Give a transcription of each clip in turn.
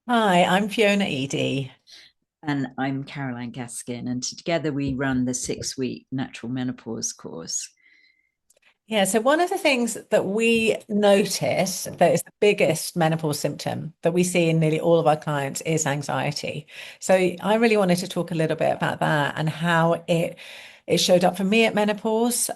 Hi, I'm Fiona Eady. And I'm Caroline Gaskin, and together we run the 6 week natural menopause course. Yeah, so one of the things that we notice that is the biggest menopause symptom that we see in nearly all of our clients is anxiety. So I really wanted to talk a little bit about that and how it showed up for me at menopause,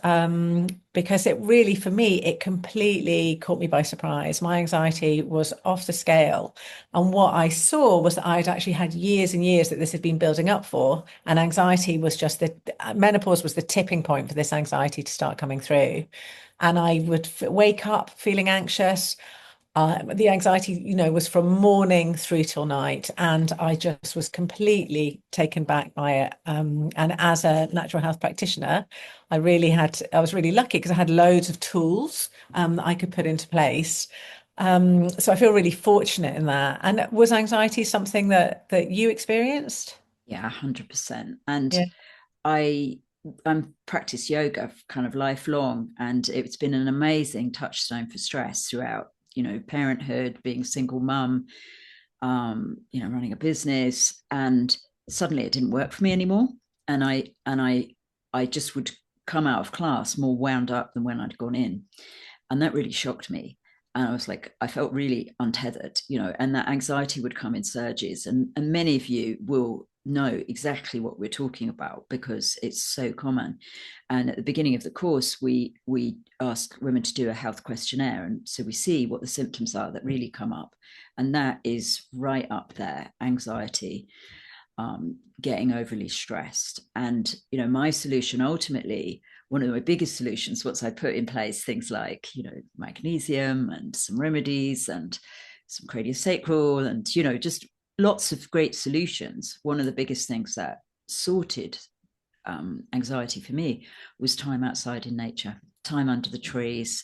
because it really, for me, it completely caught me by surprise. My anxiety was off the scale. And what I saw was that I'd actually had years and years that this had been building up for. And anxiety was just the menopause was the tipping point for this anxiety to start coming through. And I would wake up feeling anxious. The anxiety, was from morning through till night, and I just was completely taken back by it. And as a natural health practitioner, I was really lucky because I had loads of tools that I could put into place. So I feel really fortunate in that. And was anxiety something that you experienced? Yeah, 100%. And Yeah. I I'm practice yoga kind of lifelong, and it's been an amazing touchstone for stress throughout, parenthood, being a single mum, running a business, and suddenly it didn't work for me anymore. And I just would come out of class more wound up than when I'd gone in. And that really shocked me. And I was like, I felt really untethered, and that anxiety would come in surges. And many of you will know exactly what we're talking about because it's so common. And at the beginning of the course, we ask women to do a health questionnaire. And so we see what the symptoms are that really come up. And that is right up there, anxiety, getting overly stressed. And, my solution ultimately, one of my biggest solutions, once I put in place things like, magnesium and some remedies and some craniosacral and, just lots of great solutions. One of the biggest things that sorted anxiety for me was time outside in nature, time under the trees,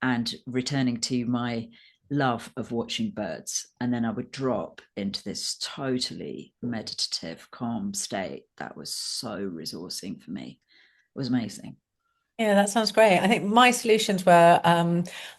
and returning to my love of watching birds. And then I would drop into this totally meditative, calm state that was so resourcing for me. It was amazing. Yeah, that sounds great. I think my solutions were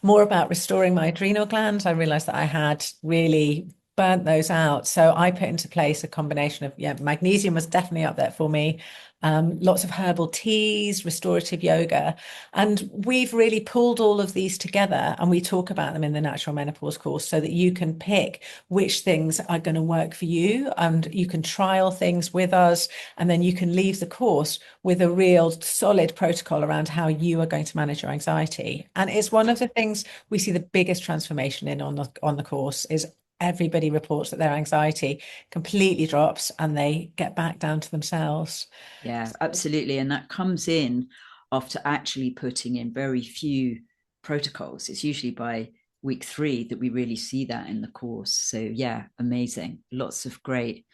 more about restoring my adrenal glands. I realized that I had really burnt those out. So I put into place a combination of, yeah, magnesium was definitely up there for me. Lots of herbal teas, restorative yoga. And we've really pulled all of these together and we talk about them in the natural menopause course so that you can pick which things are going to work for you and you can trial things with us and then you can leave the course with a real solid protocol around how you are going to manage your anxiety. And it's one of the things we see the biggest transformation in on the course is everybody reports that their anxiety completely drops and they get back down to themselves. Yeah, absolutely. And that comes in after actually putting in very few protocols. It's usually by week 3 that we really see that in the course. So, yeah, amazing. Lots of great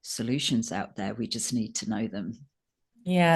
solutions out there. We just need to know them. Yeah.